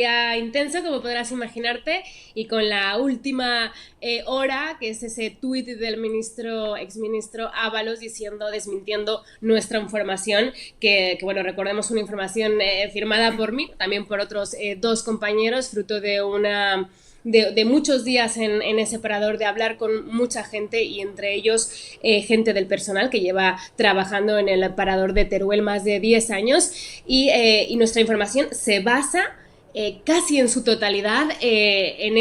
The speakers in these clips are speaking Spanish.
día intenso, como podrás imaginarte, y con la última hora, que es ese tuit del exministro Ábalos desmintiendo nuestra información, bueno, recordemos una información firmada por mí, también por otros dos compañeros, fruto de muchos días en ese parador, de hablar con mucha gente, y entre ellos gente del personal que lleva trabajando en el parador de Teruel más de 10 años, y nuestra información se basa casi en su totalidad en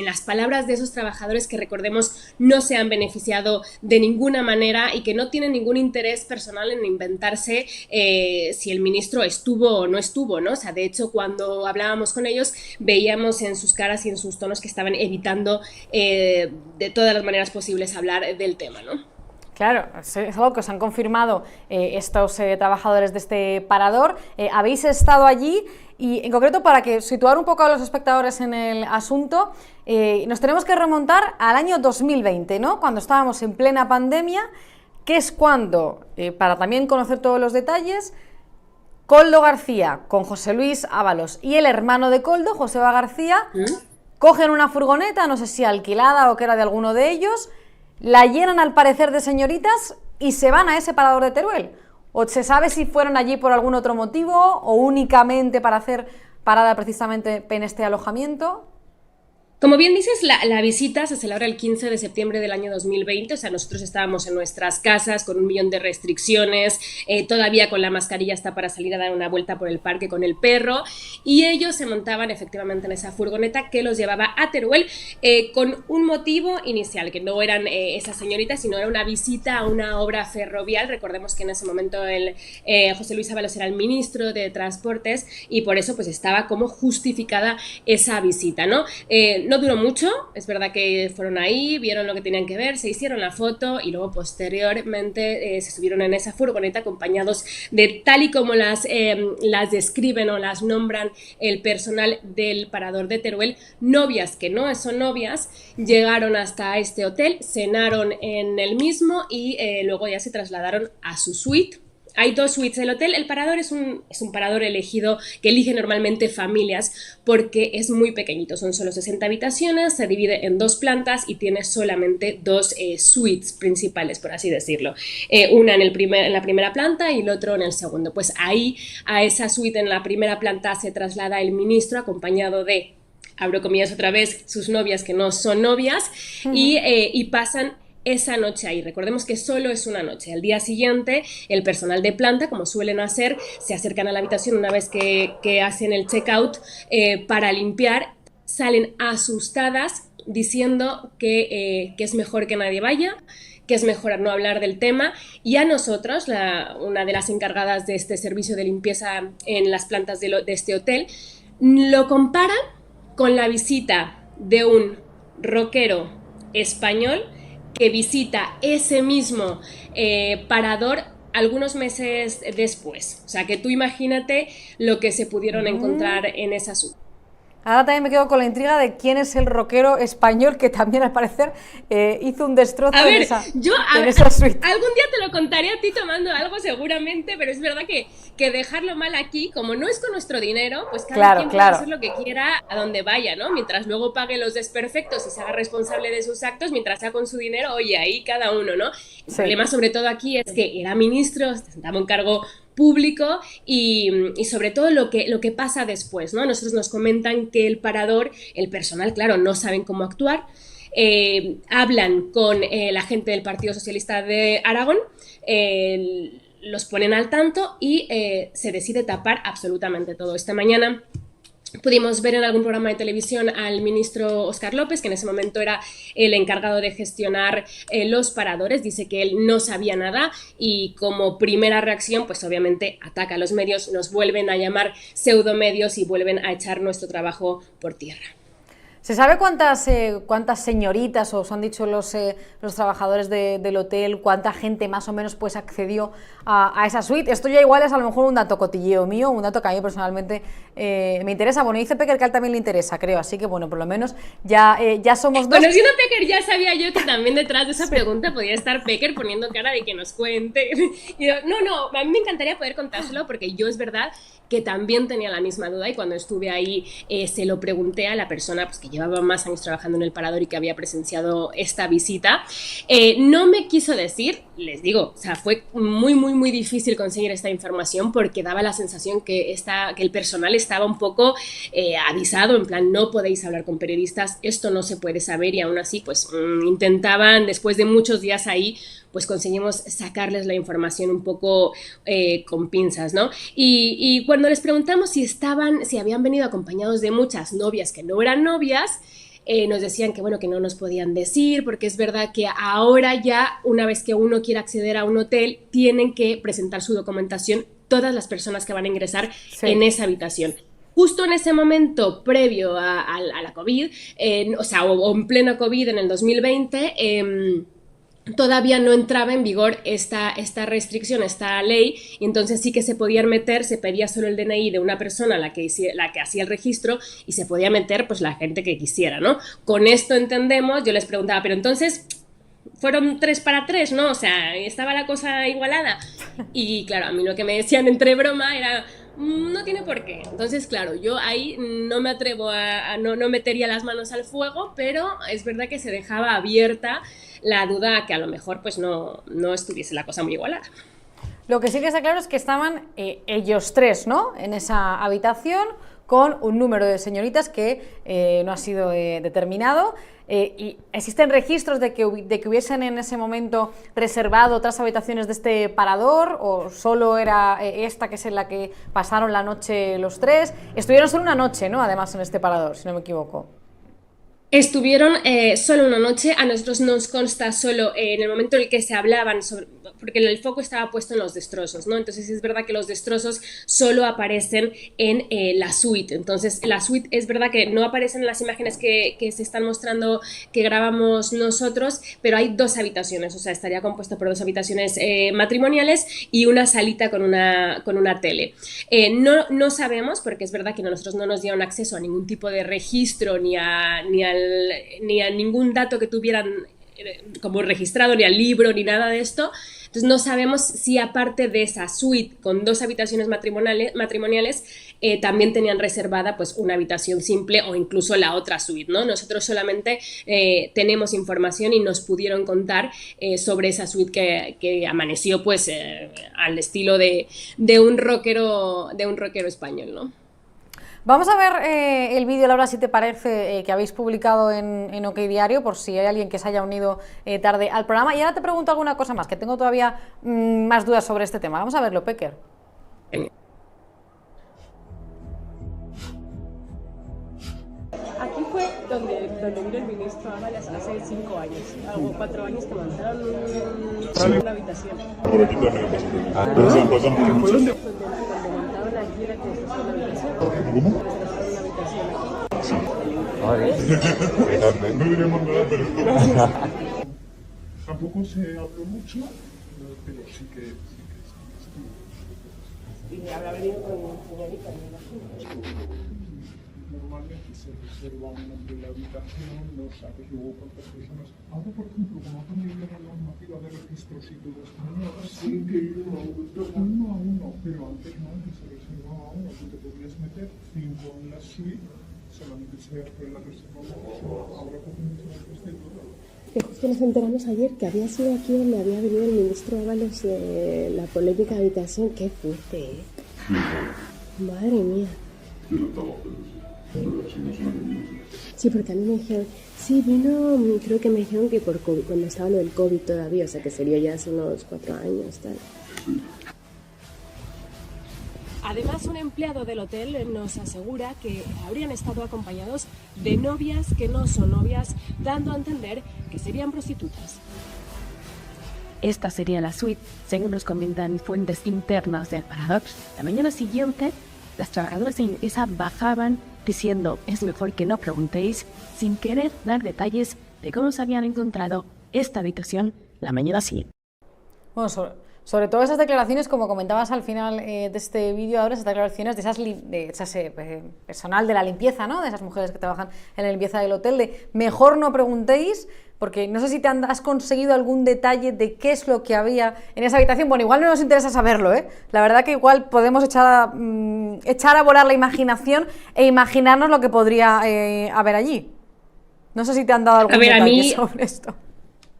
las palabras de esos trabajadores que, recordemos, no se han beneficiado de ninguna manera y que no tienen ningún interés personal en inventarse si el ministro estuvo o no estuvo, ¿no? O sea, de hecho, cuando hablábamos con ellos, veíamos en sus caras y en sus tonos que estaban evitando de todas las maneras posibles hablar del tema, ¿no? Claro, es algo que os han confirmado estos trabajadores de este parador. Habéis estado allí y, en concreto, para situar un poco a los espectadores en el asunto, nos tenemos que remontar al año 2020, ¿no? Cuando estábamos en plena pandemia, que es cuando, para también conocer todos los detalles, Koldo García con José Luis Ábalos y el hermano de Koldo, Joseba García, cogen una furgoneta, no sé si alquilada o que era de alguno de ellos, la llenan al parecer de señoritas y se van a ese parador de Teruel. ¿O se sabe si fueron allí por algún otro motivo o únicamente para hacer parada precisamente en este alojamiento? Como bien dices, la visita se celebra el 15 de septiembre del año 2020, o sea, nosotros estábamos en nuestras casas con 1.000.000 de restricciones, todavía con la mascarilla hasta para salir a dar una vuelta por el parque con el perro, y ellos se montaban efectivamente en esa furgoneta que los llevaba a Teruel con un motivo inicial, que no eran esas señoritas, sino era una visita a una obra ferrovial. Recordemos que en ese momento José Luis Ábalos era el ministro de Transportes, y por eso pues estaba como justificada esa visita, ¿no? No duró mucho, es verdad que fueron ahí, vieron lo que tenían que ver, se hicieron la foto y luego posteriormente se subieron en esa furgoneta acompañados de, tal y como las describen o las nombran el personal del parador de Teruel, novias que no son novias. Llegaron hasta este hotel, cenaron en el mismo y luego ya se trasladaron a su suite. Hay 2 suites del hotel. El parador es un parador elegido, que eligen normalmente familias, porque es muy pequeñito, son solo 60 habitaciones, se divide en 2 plantas y tiene solamente 2 suites principales, por así decirlo. Una en la primera planta y el otro en el segundo. Pues ahí, a esa suite en la primera planta, se traslada el ministro acompañado de, abro comillas otra vez, sus novias que no son novias, y pasan esa noche ahí. Recordemos que solo es una noche. Al día siguiente, el personal de planta, como suelen hacer, se acercan a la habitación una vez que hacen el check-out para limpiar. Salen asustadas diciendo que es mejor que nadie vaya, que es mejor no hablar del tema, y a nosotros, una de las encargadas de este servicio de limpieza en las plantas de este hotel, lo comparan con la visita de un rockero español que visita ese mismo parador algunos meses después. O sea, que tú imagínate lo que se pudieron encontrar en esa suite. Ahora también me quedo con la intriga de quién es el rockero español que también, al parecer, hizo un destrozo en esa suite. Algún día te lo contaré a ti tomando algo seguramente, pero es verdad que dejarlo mal aquí, como no es con nuestro dinero, pues cada quien puede hacer lo que quiera a donde vaya, ¿no? Mientras luego pague los desperfectos y se haga responsable de sus actos, mientras sea con su dinero, oye, ahí cada uno, ¿no? El problema sobre todo aquí es que era ministro, estaba en cargo público, y sobre todo lo que pasa después, ¿no? Nosotros nos comentan que el parador, el personal, claro, no saben cómo actuar. Hablan con la gente del Partido Socialista de Aragón, los ponen al tanto y se decide tapar absolutamente todo. Esta mañana pudimos ver en algún programa de televisión al ministro Óscar López, que en ese momento era el encargado de gestionar los paradores. Dice que él no sabía nada y, como primera reacción, pues obviamente ataca a los medios, nos vuelven a llamar pseudomedios y vuelven a echar nuestro trabajo por tierra. ¿Se sabe cuántas señoritas os han dicho los trabajadores del hotel, cuánta gente más o menos pues accedió a esa suite? Esto ya igual es a lo mejor un dato cotilleo mío, un dato que a mí personalmente me interesa. Bueno, dice Pecker que a él también le interesa, creo, así que bueno, por lo menos ya somos dos. Conociendo a Pecker ya sabía yo que también detrás de esa pregunta podía estar Pecker poniendo cara de que nos cuente. Y yo, no, a mí me encantaría poder contárselo porque yo es verdad que también tenía la misma duda y cuando estuve ahí se lo pregunté a la persona pues, que llevaba más años trabajando en el Parador y que había presenciado esta visita. No me quiso decir, les digo, o sea, fue muy difícil conseguir esta información porque daba la sensación que el personal estaba un poco avisado, en plan, no podéis hablar con periodistas, esto no se puede saber y aún así, pues intentaban, después de muchos días ahí, pues conseguimos sacarles la información un poco con pinzas, ¿no? Y cuando les preguntamos si habían venido acompañados de muchas novias que no eran novias, nos decían que bueno, que no nos podían decir, porque es verdad que ahora ya, una vez que uno quiere acceder a un hotel, tienen que presentar su documentación todas las personas que van a ingresar en esa habitación. Justo en ese momento, previo a la COVID, o en pleno COVID en el 2020, todavía no entraba en vigor esta restricción, esta ley, y entonces sí que se podían meter, se pedía solo el DNI de una persona la que hacía el registro y se podía meter pues la gente que quisiera, ¿no? Con esto entendemos, yo les preguntaba, pero entonces fueron 3 para 3, ¿no? O sea, estaba la cosa igualada. Y claro, a mí lo que me decían entre broma era, no tiene por qué. Entonces, claro, yo ahí no me atrevo no metería las manos al fuego, pero es verdad que se dejaba abierta la duda que a lo mejor pues no estuviese la cosa muy igualada. Lo que sí que está claro es que estaban ellos 3, ¿no?, en esa habitación con un número de señoritas que no ha sido determinado. ¿Y existen registros de que hubiesen en ese momento reservado otras habitaciones de este Parador o solo era esta que es en la que pasaron la noche los 3? Estuvieron solo una noche, ¿no?, además en este Parador, si no me equivoco. Estuvieron solo una noche, a nosotros nos consta solo en el momento en el que se hablaban, porque el foco estaba puesto en los destrozos, ¿no? Entonces es verdad que los destrozos solo aparecen en la suite, entonces la suite es verdad que no aparecen en las imágenes que se están mostrando, que grabamos nosotros, pero hay 2 habitaciones, o sea, estaría compuesta por 2 habitaciones matrimoniales y una salita con una tele. No sabemos, porque es verdad que nosotros no nos dieron acceso a ningún tipo de registro ni a ningún dato que tuvieran como registrado, ni al libro, ni nada de esto. Entonces no sabemos si aparte de esa suite con 2 habitaciones matrimoniales también tenían reservada pues una habitación simple o incluso la otra suite, ¿no? Nosotros solamente tenemos información y nos pudieron contar sobre esa suite que amaneció pues al estilo de un rockero español, ¿no? Vamos a ver el vídeo, Laura, si te parece, que habéis publicado en OK Diario, por si hay alguien que se haya unido tarde al programa. Y ahora te pregunto alguna cosa más, que tengo todavía más dudas sobre este tema. Vamos a verlo, Pecker. Aquí fue donde vino el ministro Ábalos hace 5 años, o 4 años, que montaron una habitación. Por aquí también pasan por muchas. ¿Cómo? No diremos nada, pero tampoco se habló mucho, pero sí que Y habrá venido con señorita, me imagino. Normalmente se reserva un nombre en la habitación, no sabes luego cuántas personas. Ahora, por ejemplo, como ha cambiado la normativa de registros y todo esto, sí que uno a uno, pero antes no, que se reservaba uno, tú te podías meter 5 en la suite, solamente se hace la reserva una persona. Ahora cogemos una lista y todo. Que justo nos enteramos ayer que había sido aquí donde había venido el ministro Ábalos de la polémica habitación. Qué fuerte, ¿eh? Madre mía. Sí, porque a mí me dijeron, sí, vino, creo que me dijeron que por COVID, cuando estaba lo del COVID todavía, o sea que sería ya hace unos 4 años, tal. Además, un empleado del hotel nos asegura que habrían estado acompañados de novias que no son novias, dando a entender que serían prostitutas. Esta sería la suite, según nos comentan fuentes internas del Parador. La mañana siguiente, Las trabajadoras de limpieza bajaban diciendo, es mejor que no preguntéis, sin querer dar detalles de cómo se habían encontrado esta habitación la mañana siguiente. Bueno, sobre todo esas declaraciones, como comentabas al final de este vídeo, ahora esas declaraciones de esas personal de la limpieza, ¿no? De esas mujeres que trabajan en la limpieza del hotel, de mejor no preguntéis, porque no sé si has conseguido algún detalle de qué es lo que había en esa habitación. Bueno, igual no nos interesa saberlo, ¿eh? La verdad que igual podemos echar a volar la imaginación e imaginarnos lo que podría haber allí. No sé si te han dado algún detalle sobre esto.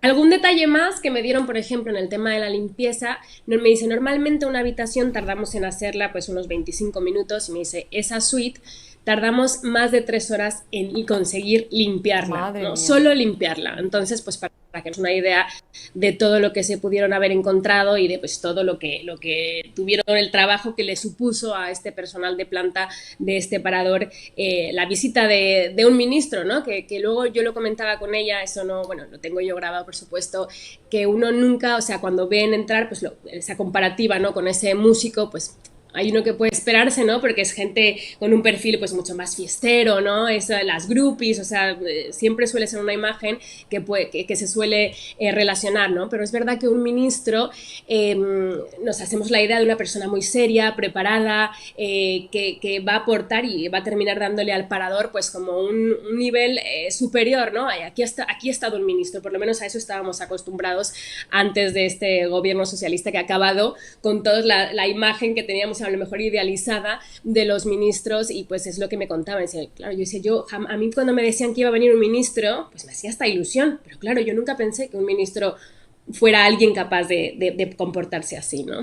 Algún detalle más que me dieron, por ejemplo, en el tema de la limpieza, me dice, normalmente una habitación tardamos en hacerla pues unos 25 minutos, y me dice, esa suite tardamos más de 3 horas en conseguir limpiarla, ¿no? Solo limpiarla. Entonces, pues para que nos una idea de todo lo que se pudieron haber encontrado y de pues todo lo que tuvieron, el trabajo que le supuso a este personal de planta de este parador la visita de un ministro, ¿no? Que luego yo lo comentaba con ella, eso no, bueno, lo tengo yo grabado, por supuesto, que uno nunca, o sea, cuando ven entrar, pues esa comparativa, ¿no? Con ese músico, pues hay uno que puede esperarse, ¿no? Porque es gente con un perfil pues mucho más fiestero, ¿no? Las groupies, o sea, siempre suele ser una imagen que se suele relacionar, ¿no? Pero es verdad que un ministro, nos hacemos la idea de una persona muy seria, preparada, que va a aportar y va a terminar dándole al parador pues como un nivel superior, ¿no? Aquí ha estado un ministro, por lo menos a eso estábamos acostumbrados antes de este gobierno socialista que ha acabado con toda la imagen que teníamos a lo mejor idealizada de los ministros, y pues es lo que me contaban. Claro, a mí cuando me decían que iba a venir un ministro, pues me hacía esta ilusión, pero claro, yo nunca pensé que un ministro fuera alguien capaz de comportarse así, ¿no?